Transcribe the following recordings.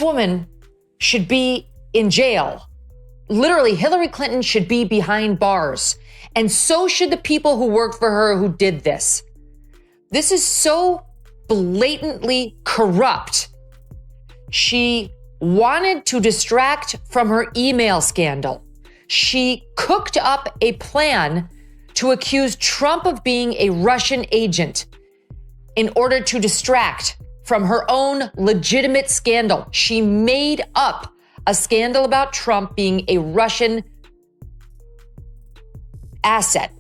woman should be in jail. Literally, Hillary Clinton should be behind bars. And so should the people who worked for her who did this. This is so blatantly corrupt. She wanted to distract from her email scandal. She cooked up a plan to accuse Trump of being a Russian agent in order to distract from her own legitimate scandal. She made up a scandal about Trump being a Russian asset.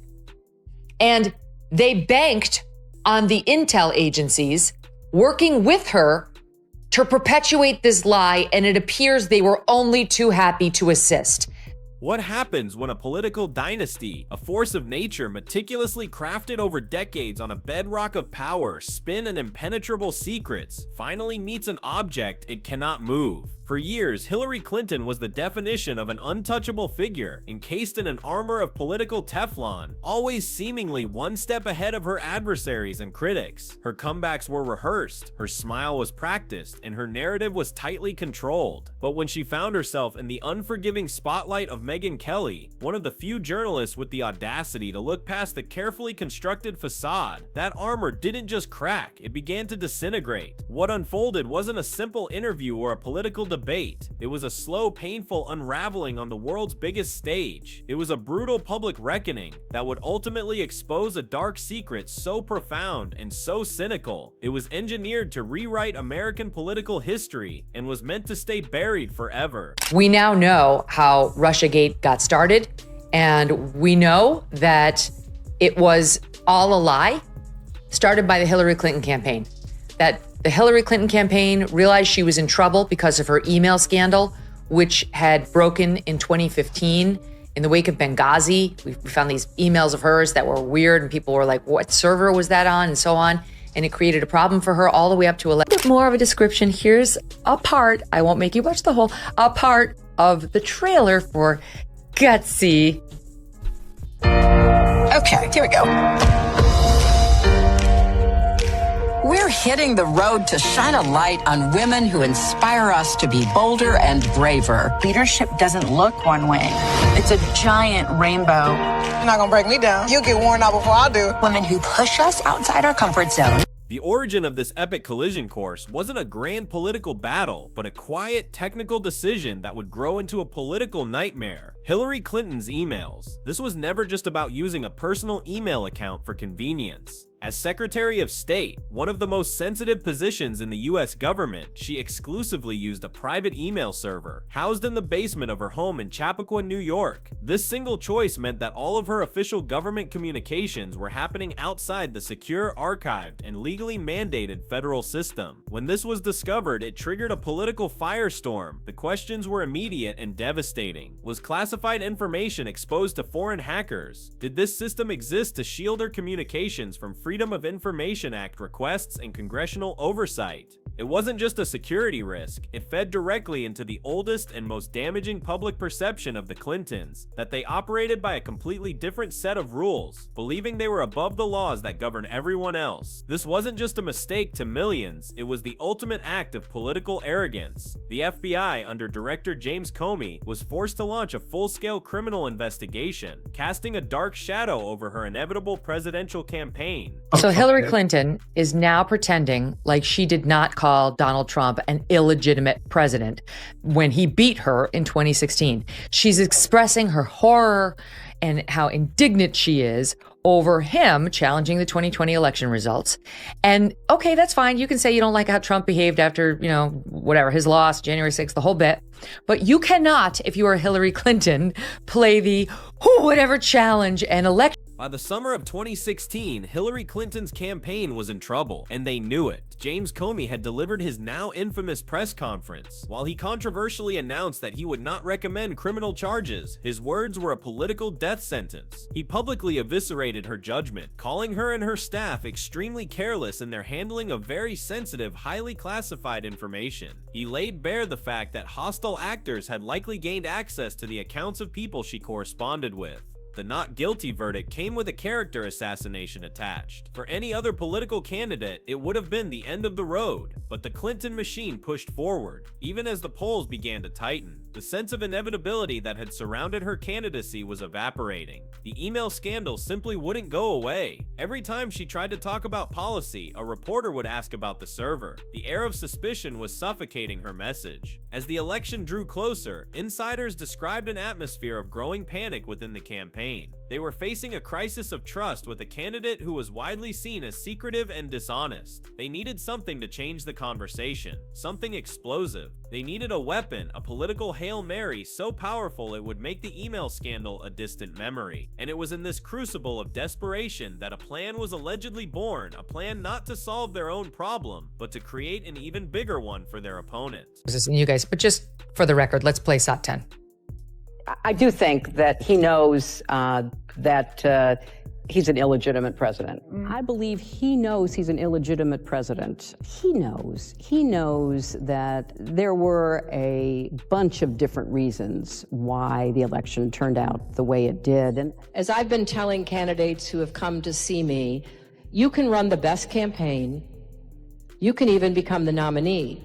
And they banked on the intel agencies working with her to perpetuate this lie, and it appears they were only too happy to assist. What happens when a political dynasty, a force of nature meticulously crafted over decades on a bedrock of power, spin, and impenetrable secrets, finally meets an object it cannot move? For years, Hillary Clinton was the definition of an untouchable figure, encased in an armor of political Teflon, always seemingly one step ahead of her adversaries and critics. Her comebacks were rehearsed, her smile was practiced, and her narrative was tightly controlled. But when she found herself in the unforgiving spotlight of Megyn Kelly, one of the few journalists with the audacity to look past the carefully constructed facade, that armor didn't just crack, it began to disintegrate. What unfolded wasn't a simple interview or a political debate. It was a slow, painful unraveling on the world's biggest stage. It was a brutal public reckoning that would ultimately expose a dark secret so profound and so cynical. It was engineered to rewrite American political history and was meant to stay buried forever. We now know how Russiagate got started, and we know that it was all a lie started by the Hillary Clinton campaign. That the Hillary Clinton campaign realized she was in trouble because of her email scandal, which had broken in 2015 in the wake of Benghazi. We found these emails of hers that were weird, and people were like, what server was that on, and so on. And it created a problem for her all the way up to a bit more of a description. Here's a part, I won't make you watch the whole, a part of the trailer for Gutsy. Okay, here we go. We're hitting the road to shine a light on women who inspire us to be bolder and braver. Leadership doesn't look one way. It's a giant rainbow. You're not gonna break me down. You'll get worn out before I do. Women who push us outside our comfort zone. The origin of this epic collision course wasn't a grand political battle, but a quiet, technical decision that would grow into a political nightmare. Hillary Clinton's emails. This was never just about using a personal email account for convenience. As Secretary of State, one of the most sensitive positions in the US government, she exclusively used a private email server housed in the basement of her home in Chappaqua, New York. This single choice meant that all of her official government communications were happening outside the secure, archived, and legally mandated federal system. When this was discovered, it triggered a political firestorm. The questions were immediate and devastating. Was classified information exposed to foreign hackers? Did this system exist to shield her communications from Freedom of Information Act requests and congressional oversight? It wasn't just a security risk, it fed directly into the oldest and most damaging public perception of the Clintons, that they operated by a completely different set of rules, believing they were above the laws that govern everyone else. This wasn't just a mistake to millions, it was the ultimate act of political arrogance. The FBI, under Director James Comey, was forced to launch a full-scale criminal investigation, casting a dark shadow over her inevitable presidential campaign. So Hillary Clinton is now pretending like she did not call Donald Trump an illegitimate president when he beat her in 2016. She's expressing her horror and how indignant she is over him challenging the 2020 election results. And okay, that's fine. You can say you don't like how Trump behaved after, whatever, his loss, January 6th, the whole bit. But you cannot, if you are Hillary Clinton, play the whatever challenge and election. By the summer of 2016, Hillary Clinton's campaign was in trouble, and they knew it. James Comey had delivered his now infamous press conference. While he controversially announced that he would not recommend criminal charges, his words were a political death sentence. He publicly eviscerated her judgment, calling her and her staff extremely careless in their handling of very sensitive, highly classified information. He laid bare the fact that hostile actors had likely gained access to the accounts of people she corresponded with. The not guilty verdict came with a character assassination attached. For any other political candidate, it would have been the end of the road, but the Clinton machine pushed forward. Even as the polls began to tighten, the sense of inevitability that had surrounded her candidacy was evaporating. The email scandal simply wouldn't go away. Every time she tried to talk about policy, a reporter would ask about the server. The air of suspicion was suffocating her message. As the election drew closer, insiders described an atmosphere of growing panic within the campaign. They were facing a crisis of trust with a candidate who was widely seen as secretive and dishonest. They needed something to change the conversation, something explosive. They needed a weapon, a political Hail Mary so powerful it would make the email scandal a distant memory. And it was in this crucible of desperation that a plan was allegedly born, a plan not to solve their own problem, but to create an even bigger one for their opponent. You guys, but just for the record, let's play SOT 10. I do think that he knows that he's an illegitimate president. I believe he knows he's an illegitimate president. He knows that there were a bunch of different reasons why the election turned out the way it did. And as I've been telling candidates who have come to see me, you can run the best campaign, you can even become the nominee,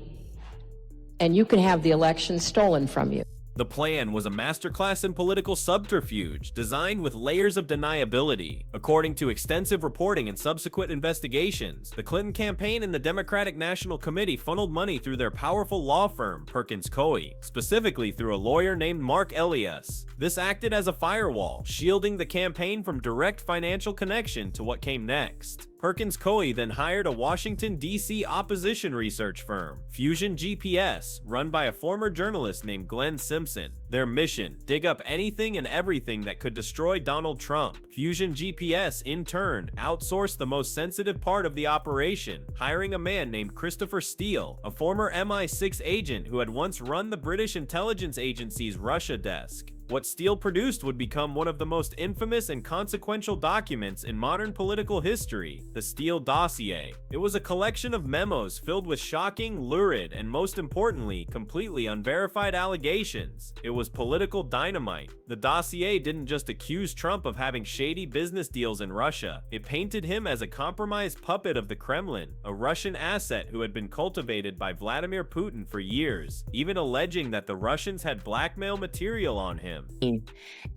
and you can have the election stolen from you. The plan was a masterclass in political subterfuge, designed with layers of deniability. According to extensive reporting and subsequent investigations, the Clinton campaign and the Democratic National Committee funneled money through their powerful law firm, Perkins Coie, specifically through a lawyer named Mark Elias. This acted as a firewall, shielding the campaign from direct financial connection to what came next. Perkins Coie then hired a Washington, D.C. opposition research firm, Fusion GPS, run by a former journalist named Glenn Simpson. Their mission: dig up anything and everything that could destroy Donald Trump. Fusion GPS, in turn, outsourced the most sensitive part of the operation, hiring a man named Christopher Steele, a former MI6 agent who had once run the British intelligence agency's Russia desk. What Steele produced would become one of the most infamous and consequential documents in modern political history, the Steele dossier. It was a collection of memos filled with shocking, lurid, and most importantly, completely unverified allegations. It was political dynamite. The dossier didn't just accuse Trump of having shady business deals in Russia. It painted him as a compromised puppet of the Kremlin, a Russian asset who had been cultivated by Vladimir Putin for years, even alleging that the Russians had blackmail material on him.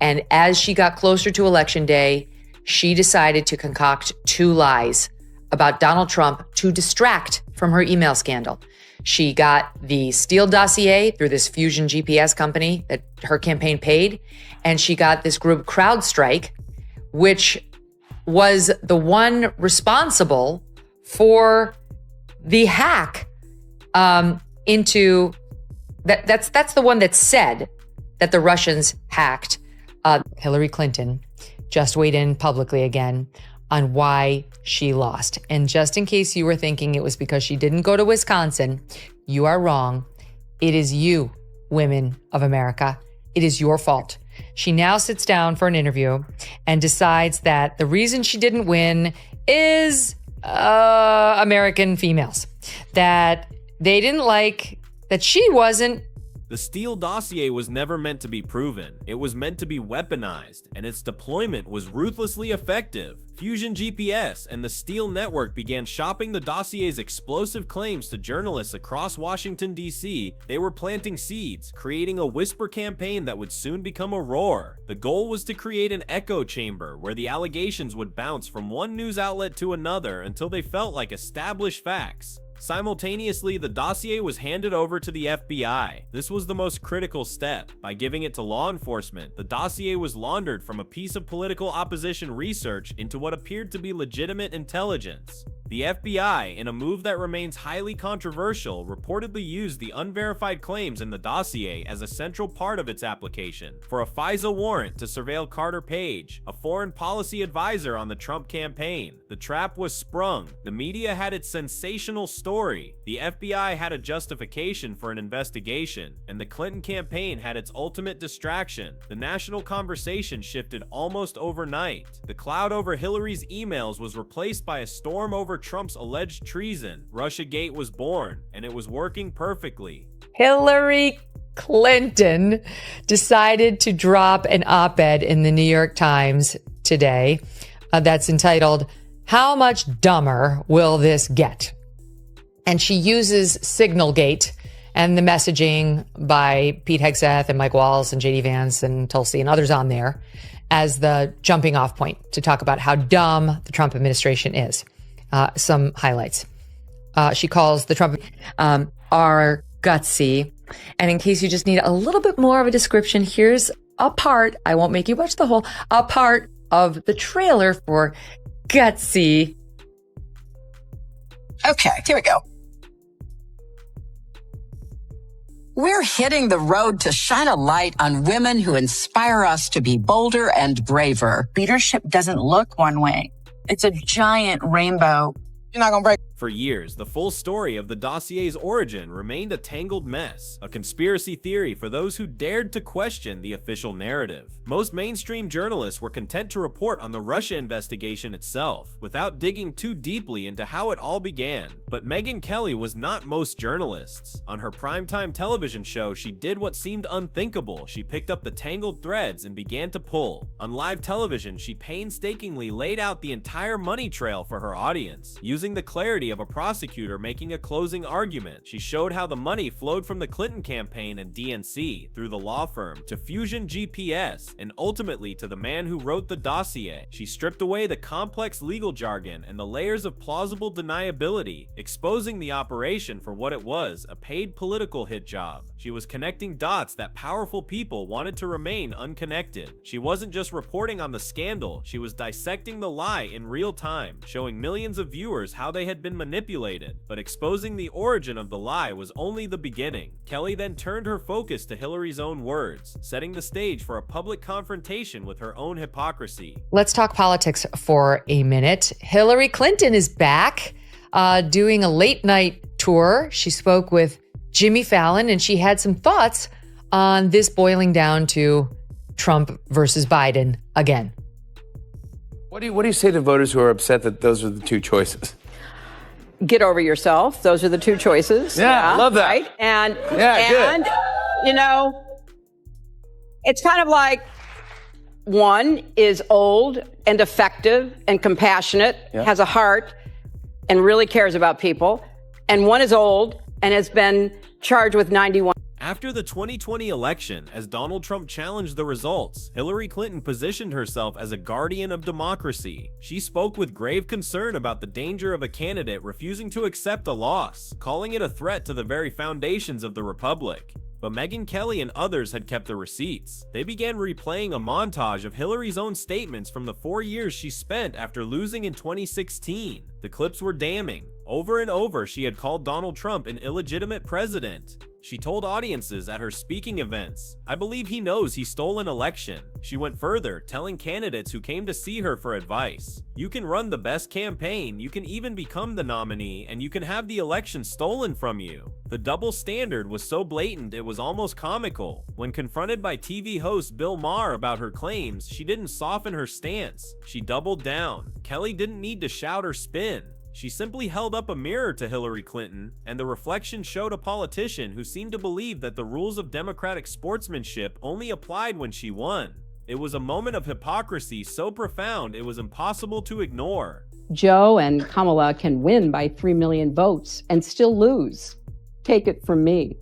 And as she got closer to Election Day, she decided to concoct 2 lies about Donald Trump to distract from her email scandal. She got the Steele dossier through this Fusion GPS company that her campaign paid, and she got this group CrowdStrike, which was the one responsible for the hack into that. That's the one that said that the Russians hacked Hillary Clinton. Just weighed in publicly again on why she lost. And just in case you were thinking it was because she didn't go to Wisconsin, you are wrong. It is you, women of America. It is your fault. She now sits down for an interview and decides that the reason she didn't win is American females. That they didn't like that she wasn't. The Steele dossier was never meant to be proven. It was meant to be weaponized, and its deployment was ruthlessly effective. Fusion GPS and the Steele network began shopping the dossier's explosive claims to journalists across Washington, D.C. They were planting seeds, creating a whisper campaign that would soon become a roar. The goal was to create an echo chamber where the allegations would bounce from one news outlet to another until they felt like established facts. Simultaneously, the dossier was handed over to the FBI. This was the most critical step. By giving it to law enforcement, the dossier was laundered from a piece of political opposition research into what appeared to be legitimate intelligence. The FBI, in a move that remains highly controversial, reportedly used the unverified claims in the dossier as a central part of its application for a FISA warrant to surveil Carter Page, a foreign policy advisor on the Trump campaign. The trap was sprung. The media had its sensational story. The FBI had a justification for an investigation, and the Clinton campaign had its ultimate distraction. The national conversation shifted almost overnight. The cloud over Hillary's emails was replaced by a storm over Trump's alleged treason. Russiagate was born, and it was working perfectly. Hillary Clinton decided to drop an op-ed in the New York Times today that's entitled, "How Much Dumber Will This Get?" And she uses Signalgate and the messaging by Pete Hegseth and Mike Walls and JD Vance and Tulsi and others on there as the jumping off point to talk about how dumb the Trump administration is. Some highlights. She calls the Trump are gutsy. And in case you just need a little bit more of a description, here's a part, I won't make you watch the whole, a part of the trailer for gutsy. Okay, here we go. We're hitting the road to shine a light on women who inspire us to be bolder and braver. Leadership doesn't look one way. It's a giant rainbow. You're not gonna break. For years, the full story of the dossier's origin remained a tangled mess, a conspiracy theory for those who dared to question the official narrative. Most mainstream journalists were content to report on the Russia investigation itself, without digging too deeply into how it all began. But Megyn Kelly was not most journalists. On her primetime television show, she did what seemed unthinkable. She picked up the tangled threads and began to pull. On live television, she painstakingly laid out the entire money trail for her audience, using the clarity of a prosecutor making a closing argument. She showed how the money flowed from the Clinton campaign and DNC through the law firm to Fusion GPS and ultimately to the man who wrote the dossier. She stripped away the complex legal jargon and the layers of plausible deniability, exposing the operation for what it was, a paid political hit job. She was connecting dots that powerful people wanted to remain unconnected. She wasn't just reporting on the scandal, she was dissecting the lie in real time, showing millions of viewers how they had been manipulated. But exposing the origin of the lie was only the beginning. Kelly then turned her focus to Hillary's own words, setting the stage for a public confrontation with her own hypocrisy. Let's talk politics for a minute. Hillary Clinton is back doing a late night tour. She spoke with Jimmy Fallon and she had some thoughts on this boiling down to Trump versus Biden again. What do you say to voters who are upset that those are the two choices? Get over yourself. Those are the two choices. Yeah, love that. Right? And good. You know, it's kind of like one is old and effective and compassionate, has a heart and really cares about people. And one is old and has been charged with 91. After the 2020 election, as Donald Trump challenged the results, Hillary Clinton positioned herself as a guardian of democracy. She spoke with grave concern about the danger of a candidate refusing to accept a loss, calling it a threat to the very foundations of the republic. But Megyn Kelly and others had kept the receipts. They began replaying a montage of Hillary's own statements from the 4 years she spent after losing in 2016. The clips were damning. Over and over, she had called Donald Trump an illegitimate president. She told audiences at her speaking events, "I believe he knows he stole an election." She went further, telling candidates who came to see her for advice, "You can run the best campaign, you can even become the nominee, and you can have the election stolen from you." The double standard was so blatant it was almost comical. When confronted by TV host Bill Maher about her claims, she didn't soften her stance. She doubled down. Kelly didn't need to shout or spin. She simply held up a mirror to Hillary Clinton, and the reflection showed a politician who seemed to believe that the rules of democratic sportsmanship only applied when she won. It was a moment of hypocrisy so profound it was impossible to ignore. Joe and Kamala can win by 3 million votes and still lose. Take it from me.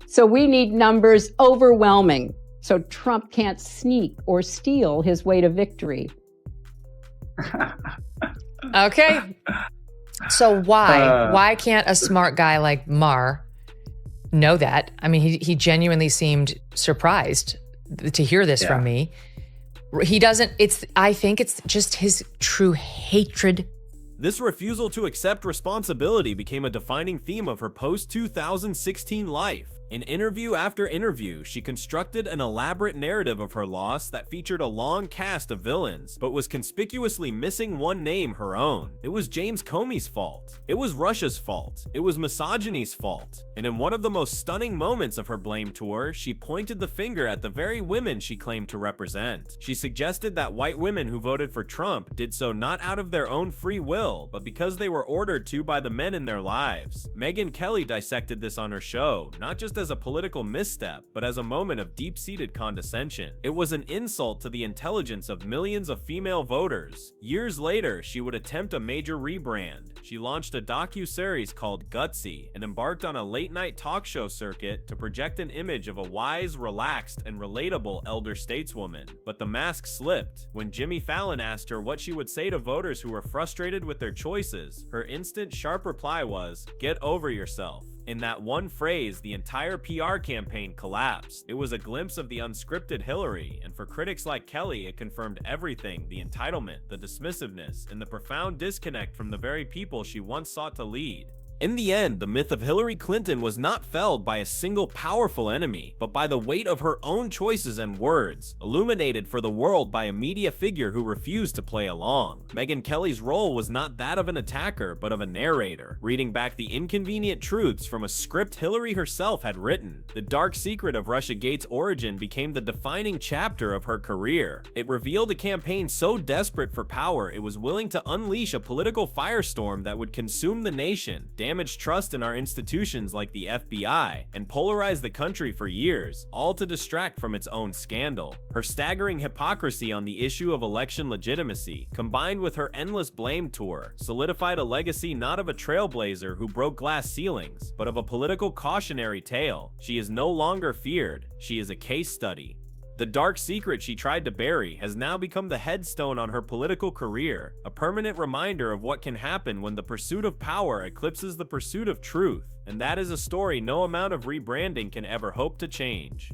So we need numbers overwhelming so Trump can't sneak or steal his way to victory. Okay. So why can't a smart guy like Maher know that? I mean, he genuinely seemed surprised to hear this from me. He doesn't, I think it's just his true hatred. This refusal to accept responsibility became a defining theme of her post-2016 life. In interview after interview, she constructed an elaborate narrative of her loss that featured a long cast of villains, but was conspicuously missing one name, her own. It was James Comey's fault. It was Russia's fault. It was misogyny's fault. And in one of the most stunning moments of her blame tour, she pointed the finger at the very women she claimed to represent. She suggested that white women who voted for Trump did so not out of their own free will, but because they were ordered to by the men in their lives. Megyn Kelly dissected this on her show, not just as as a political misstep, but as a moment of deep-seated condescension. It was an insult to the intelligence of millions of female voters. Years later, she would attempt a major rebrand. She launched a docu-series called Gutsy and embarked on a late-night talk show circuit to project an image of a wise, relaxed, and relatable elder stateswoman. But the mask slipped. When Jimmy Fallon asked her what she would say to voters who were frustrated with their choices, her instant, sharp reply was, "Get over yourself." In that one phrase, the entire PR campaign collapsed. It was a glimpse of the unscripted Hillary, and for critics like Kelly, it confirmed everything: the entitlement, the dismissiveness, and the profound disconnect from the very people she once sought to lead. In the end, the myth of Hillary Clinton was not felled by a single powerful enemy, but by the weight of her own choices and words, illuminated for the world by a media figure who refused to play along. Megyn Kelly's role was not that of an attacker, but of a narrator, reading back the inconvenient truths from a script Hillary herself had written. The dark secret of Russiagate's origin became the defining chapter of her career. It revealed a campaign so desperate for power it was willing to unleash a political firestorm that would consume the nation, damage trust in our institutions like the FBI, and polarize the country for years, all to distract from its own scandal. Her staggering hypocrisy on the issue of election legitimacy, combined with her endless blame tour, solidified a legacy not of a trailblazer who broke glass ceilings, but of a political cautionary tale. She is no longer feared, she is a case study. The dark secret she tried to bury has now become the headstone on her political career, a permanent reminder of what can happen when the pursuit of power eclipses the pursuit of truth, and that is a story no amount of rebranding can ever hope to change.